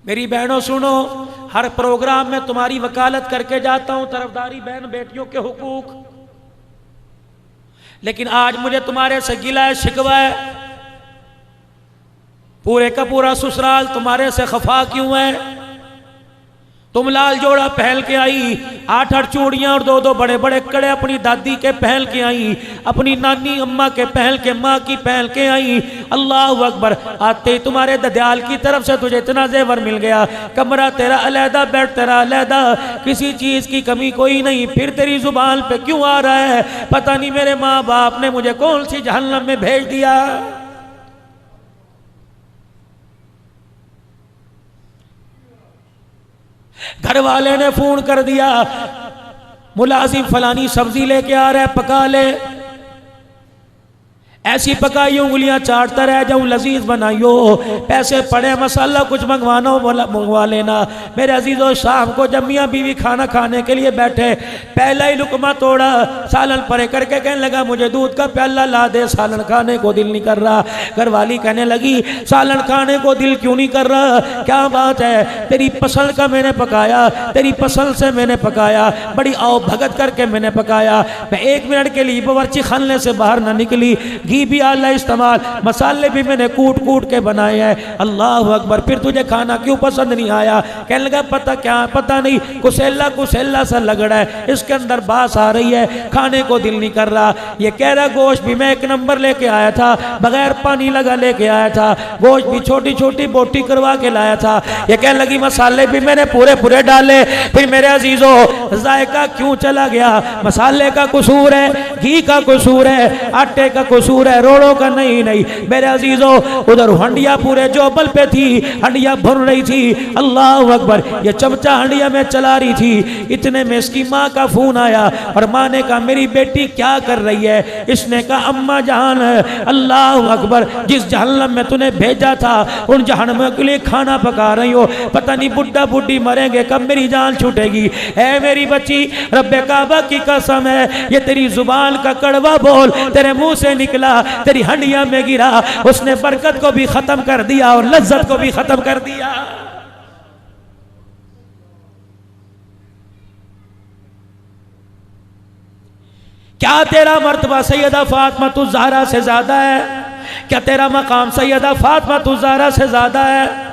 मेरी बहनों सुनो, हर प्रोग्राम में तुम्हारी वकालत करके जाता हूं, तरफदारी बहन बेटियों के हुकूक, लेकिन आज मुझे तुम्हारे से गिला है, शिकवा है। पूरे का पूरा ससुराल तुम्हारे से खफा क्यों है? तुम लाल जोड़ा पहन के आई, 8-8 चूड़ियां और 2-2 बड़े बड़े कड़े अपनी दादी के पहन के आई, अपनी नानी अम्मा के पहन के, माँ की पहन के आई। अल्लाह अकबर। आते ही तुम्हारे ददियाल की तरफ से तुझे इतना जेवर मिल गया, कमरा तेरा अलहदा, बेड तेरा अलहदा, किसी चीज की कमी कोई नहीं। फिर तेरी जुबान पे क्यों आ रहा है? पता नहीं मेरे माँ बाप ने मुझे कौन सी जहन्नम में भेज दिया। घर वाले ने फोन कर दिया, मुलाजिम फलानी सब्जी लेके आ रहा है, पका ले। ऐसी पकाई उंगलियां चाटता रह जाऊं, लजीज बनाइयो। पैसे पड़े, मसाला कुछ मंगवाना हो मंगवा लेना। मेरे अजीजों, शाम को जब मियां बीवी खाना खाने के लिए बैठे, पहला ही लुकमा तोड़ा, सालन परे करके कहने लगा मुझे दूध का प्याला ला दे, सालन खाने को दिल नहीं कर रहा। घरवाली कहने लगी सालन खाने को दिल क्यों नहीं कर रहा? क्या बात है? तेरी पसंद का मैंने पकाया, तेरी पसंद से मैंने पकाया, बड़ी आओ भगत करके मैंने पकाया। मैं 1 मिनट के लिए बावर्ची खाने से बाहर ना निकली, घी भी आला इस्तेमाल, मसाले भी मैंने कूट कूट के बनाए हैं। अल्लाह अकबर। फिर तुझे खाना क्यों पसंद नहीं आया? कहने लगा पता क्या, पता नहीं, कुसेला कुसेला सा लग रहा है, इसके अंदर बास आ रही है, खाने को दिल नहीं कर रहा। ये कह रहा गोश्त भी मैं 1 नंबर लेके आया था, बगैर पानी लगा लेके आया था, गोश्त भी छोटी छोटी बोटी करवा के लाया था। ये कहने लगी मसाले भी मैंने पूरे पूरे डाले। फिर मेरे अजीजों, जायका क्यों चला गया? मसाले का कसूर है, घी का कसूर है, आटे का कसूर है, रोड़ों का नहीं। नहीं मेरे अजीजों, उधर हंडिया पूरे जोबल पे थी, हंडिया भर रही थी। अल्लाह अकबर। ये चमचा हंडिया में चला रही थी, इतने में इसकी माँ का फोन आया और माँ ने कहा मेरी बेटी क्या कर रही है? इसने कहा अम्मा जान, अल्लाह अकबर, जिस जहन्नम में तूने भेजा था उन जहन्नम के लिए खाना पका रही हो। पता नहीं बुढ़ा बुढ़ी मरेंगे कब मेरी जान छूटेगी। है मेरी बच्ची, रब्बे काबा की कसम है, ये तेरी जुबान का कड़वा बोल तेरे मुंह से निकला, तेरी हंडिया में गिरा, उसने बरकत को भी खत्म कर दिया और लज्जत को भी खत्म कर दिया। क्या तेरा मर्तबा सैयदा फातिमा तुज़ ज़हरा से ज्यादा है? क्या तेरा मकाम सैयदा फातिमा तुज़ ज़हरा से ज्यादा है?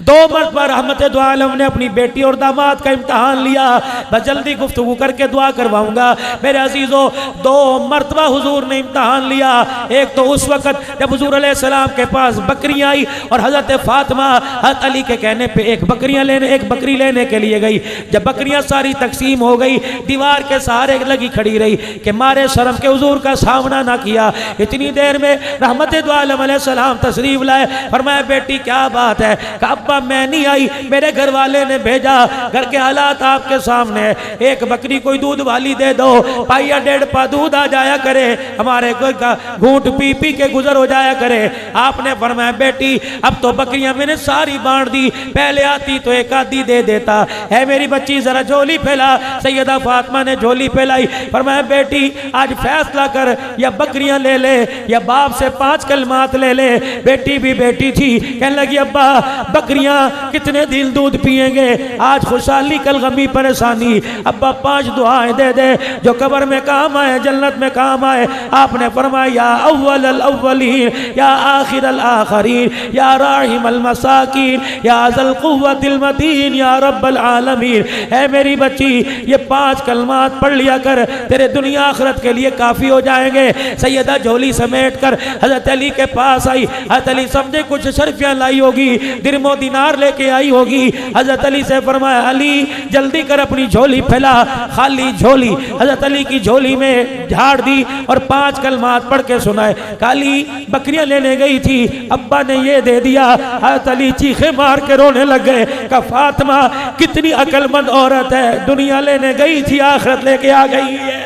2 मरतबा रहमत दो आलम ने अपनी बेटी और दामाद का इम्तहान लिया। मैं जल्दी गुफ्तगू करके दुआ करवाऊंगा। मेरे अजीजों, 2 मरतबा हुजूर ने इम्तहान लिया। एक तो उस वक़्त जब हुजूर अलैहिस्सलाम के पास बकरियां आई और हज़रत फातिमा हज़रत अली के कहने पे एक बकरी लेने के लिए गई। जब बकरियां सारी तकसीम हो गई, दीवार के सहारे लगी खड़ी रही कि मारे शर्म के हुजूर का सामना ना किया। इतनी देर में रहमत दो आलम अलैहिस्सलाम तशरीफ लाए। फरमाया बेटी क्या बात है? अब्बा मैं नहीं आई, मेरे घर वाले ने भेजा, घर के हालात आपके सामने, एक बकरी कोई दूध वाली दे दो, पाइया 1.5 पा दूध आ जाया करे, हमारे घर का घूंट पी पी के गुजर हो जाया करे। आपने फरमाया बेटी अब तो बकरियां मैंने सारी बांट दी, पहले आती तो एक आधी दे देता। है मेरी बच्ची जरा झोली फैला। सैयदा फातिमा ने झोली फैलाई। फरमाया बेटी आज फैसला कर, या बकरियां ले ले या बाप से 5 कलमात ले ले। बेटी भी बेटी थी, कहने लगी अब्बा बकरियां कितने दिन दूध पिएंगे, आज खुशहाली कल गमी परेशानी। अब्बा 5 दुआएं दे दे जो कब्र में काम आए, जन्नत में काम आए। आपने फरमाया या अव्वल अल अव्वलीन, या आखिर अल आखिरीन, या राहिम अल मसाकीन, या ज़ल कुव्वतिल मतीन, या रब्बल आलमीन। है मेरी बच्ची ये 5 कलमात पढ़ लिया कर, तेरे दुनिया आखिरत के लिए काफी हो जाएंगे। सैयदा झोली समेट कर हजरत अली के पास आई। हजरत अली समझे कुछ शर्फियां लाई होगी, दिरमो दिनार लेके आई होगी। हजरत अली से फरमाया अली जल्दी कर अपनी झोली फैला। खाली झोली हजरत अली की झोली में झाड़ दी और 5 कलमात पढ़ के सुनाए। काली बकरियां लेने गई थी, अब्बा ने ये दे दिया। हजरत अली चीखे मार के रोने लग गए। का फातिमा कितनी अक्लमंद औरत है, दुनिया लेने गई थी आखिरत लेके आ गई है।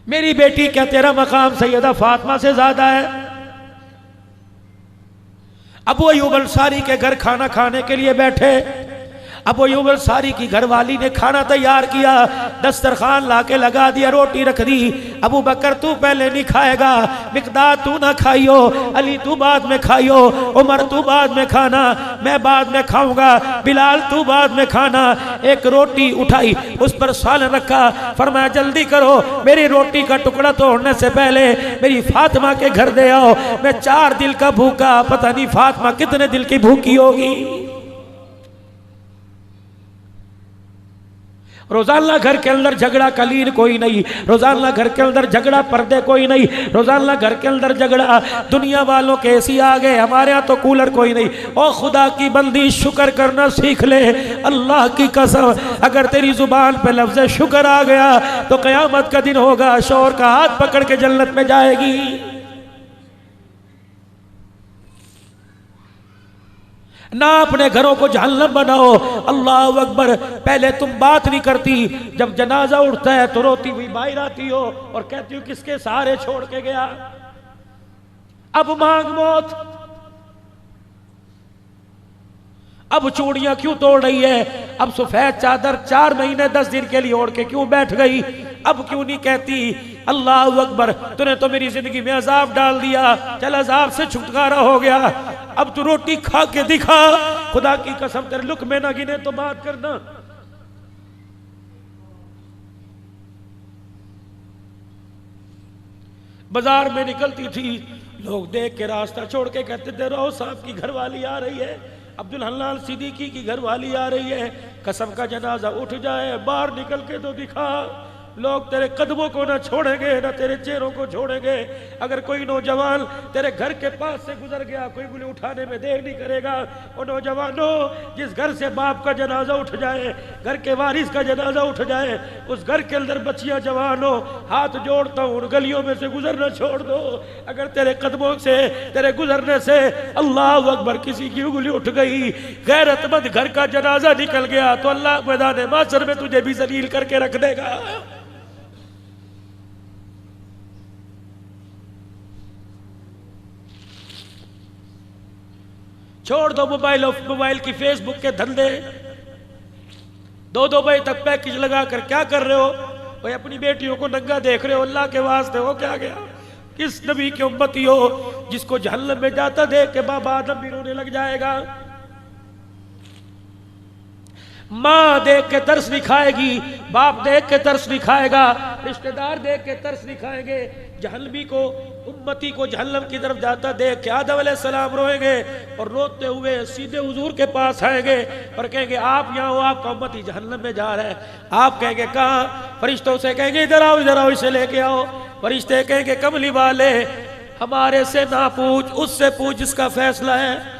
मेरी बेटी क्या तेरा मकाम सैयदा फातिमा से ज्यादा है? अबू अय्यूब अंसारी के घर खाना खाने के लिए बैठे। अबू अय्यूब अंसारी की घरवाली ने खाना तैयार किया, दस्तरखान लाके लगा दिया, रोटी रख दी। अबू बकर तू पहले नहीं खाएगा, मिकदाद तू ना खाइयो, अली तू बाद में खाइयो, उमर तू बाद में खाना, मैं बाद में खाऊंगा, बिलाल तू बाद में खाना। एक रोटी उठाई, उस पर सालन रखा, फरमाया जल्दी करो, मेरी रोटी का टुकड़ा तोड़ने से पहले मेरी फातिमा के घर दे आओ, मैं 4 दिल का भूखा, पता नहीं फातिमा कितने दिल की भूखी होगी। रोजाना घर के अंदर झगड़ा कलीन कोई नहीं, रोजाना घर के अंदर झगड़ा पर्दे कोई नहीं, रोजाना घर के अंदर झगड़ा दुनिया वालों के एसी आ गए, हमारे यहाँ तो कूलर कोई नहीं। ओ खुदा की बंदी शुक्र करना सीख ले, अल्लाह की कसम अगर तेरी जुबान पे लफ्ज़ शुक्र आ गया तो क़यामत का दिन होगा, शौहर का हाथ पकड़ के जन्नत में जाएगी। ना अपने घरों को जहन्नम बनाओ। अल्लाह अकबर। पहले तुम बात नहीं करती, जब जनाजा उठता है तो रोती हुई बाहर आती हो और कहती हो किसके सहारे छोड़ के गया, अब मांग मौत। अब चूड़ियां क्यों तोड़ रही है, अब सफेद चादर 4 महीने 10 दिन के लिए ओढ़ के क्यों बैठ गई, अब क्यों नहीं कहती अल्लाह अकबर, तूने तो मेरी जिंदगी में अजाब डाल दिया, चल अजाब से छुटकारा हो गया, अब तू रोटी खा के दिखा, खुदा की कसम तेरे लुक़मे ना गिने तो बात करना। बाजार में निकलती थी, लोग देख के रास्ता छोड़ के कहते थे रहो साहब की घरवाली आ रही है, अब्दुल हन्नान सिद्दीकी की घरवाली आ रही है, कसम का जनाजा उठ जाए, बाहर निकल के तो दिखा। लोग तेरे कदमों को ना छोड़ेंगे ना तेरे चेहरों को छोड़ेंगे। अगर कोई नौजवान तेरे घर के पास से गुजर गया, कोई उंगली उठाने में देर नहीं करेगा। और नौजवानों, जिस घर से बाप का जनाजा उठ जाए, घर के वारिस का जनाजा उठ जाए, उस घर के अंदर बच्चियां जवान हो, हाथ जोड़ता हूँ उन गलियों में से गुजरना छोड़ दो। अगर तेरे कदमों से, तेरे गुजरने से अल्लाह अकबर किसी की उंगली उठ गई, गैरतमंद घर का जनाजा निकल गया, तो अल्लाह मैदान माशर में तुझे भी जलील करके रख देगा। छोड़ दो मोबाइल की फेसबुक के धंधे, 2-2 बजे तक पैकेज लगा कर क्या कर रहे हो भाई, अपनी बेटियों को नंगा देख रहे हो, अल्लाह के वास्ते हो क्या गया। किस नबी की उम्मती हो जिसको जहन्नम में जाता देख के बाबा आदम भी रोने लग जाएगा। माँ देख के तरस नहीं खाएगी, बाप देख के तरस नहीं खाएगा, रिश्तेदार देख के तरस नहीं खाएंगे। जहन्नमी को, उम्मती को जहन्नम की तरफ जाता देख के आदम अलैहिस्सलाम रोएंगे और रोते हुए सीधे हुजूर के पास आएंगे और कहेंगे आप यहाँ हो, आपका उम्मती जहन्नम में जा रहा है। आप कहेंगे कहाँ, फरिश्तों से कहेंगे इधर आओ इसे लेके आओ। फरिश्ते कहेंगे कमली वाले हमारे से ना पूछ, उससे पूछ जिसका फैसला है।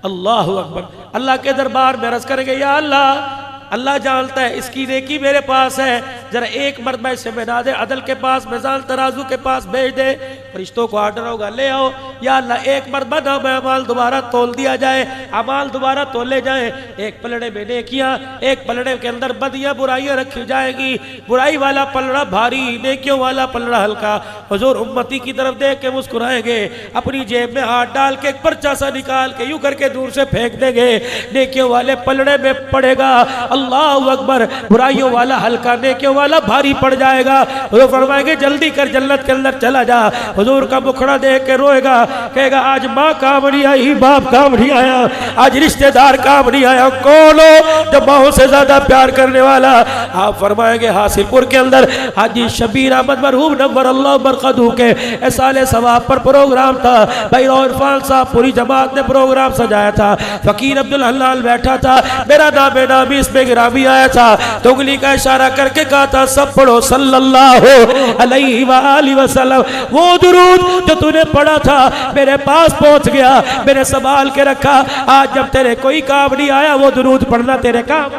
अल्लाह अकबर। अल्लाह के दरबार में अर्ज करेंगे या अल्लाह, अल्लाह जानता है इसकी नेकी मेरे पास है, जरा एक मरतबा इसे मिला दे, अदल के पास, मिजान तराजू के पास भेज दे। फरिश्तों को आर्डर होगा ले आओ। या अल्लाह एक मरतबा ना में अमाल दोबारा तोल दिया जाए, अमाल दोबारा तोले जाए। एक पलड़े में नेकियां, एक पलड़े के अंदर बदियां बुराइयां रखी जाएगी, बुराई वाला पलड़ा भारी, नेकियों वाला पलड़ा हल्का। हुजूर उम्मती की तरफ देख के मुस्कुराएंगे, अपनी जेब में हाथ डाल के एक पर्चा सा निकाल के यूं करके दूर से फेंक देंगे, नेकियों वाले पलड़े में पड़ेगा। अल्लाह अकबर। बुराइयों वाला हल्का, नेकियों वाला भारी पड़ जाएगा। हुजूर फरमाएंगे जल्दी कर, जन्नत के अंदर चला जा। हुजूर का मुखड़ा देख के रोएगा, कहेगा आज माँ काम नहीं आई, बाप काम नहीं आया, आज रिश्तेदार काम नहीं आया। कौन हो जो माँ से ज्यादा प्यार करने वाला? आप फरमाएंगे हासिलपुर के अंदर हाजी शबीर अहमद मरहूम नव्वर अल्लाह बरकतहू के साले सवाब पर प्रोग्राम था। भाई इरफान साहब पूरी जमात ने प्रोग्राम सजाया था, फकीर अब्दुल हलाल बैठा था, मेरा नाम नामी इसमें गिरामी आया था, तो उंगली का इशारा करके कहा था सब पढ़ो सल्लल्लाहु अलैहि वसल्लम। वो दुरूद जो तूने पढ़ा था मेरे पास पहुंच गया, मैंने संभाल के रखा। आज जब तेरे कोई काम नहीं आया, वो दुरूद पढ़ना तेरे काम।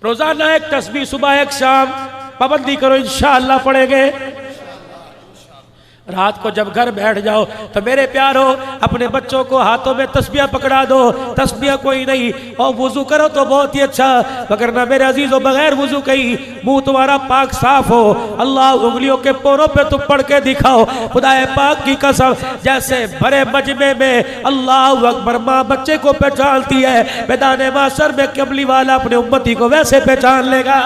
रोजाना एक तस्बीह सुबह एक शाम पाबंदी करो, इंशाअल्लाह पढ़ेंगे। रात को जब घर बैठ जाओ तो मेरे प्यारो अपने बच्चों को हाथों में तस्बिया पकड़ा दो, तस्बिया कोई नहीं, और वुजू करो तो बहुत ही अच्छा, मगर ना मेरे अजीजों बगैर वुजू कहीं मुंह तुम्हारा पाक साफ हो, अल्लाह उंगलियों के पोरों पे तुम पढ़ के दिखाओ, खुदाए पाक की कसम, जैसे भरे मजमे में अल्लाह अकबर माँ बच्चे को पहचानती है, मैदान माशर में कमली वाला अपने उम्मती को वैसे पहचान लेगा।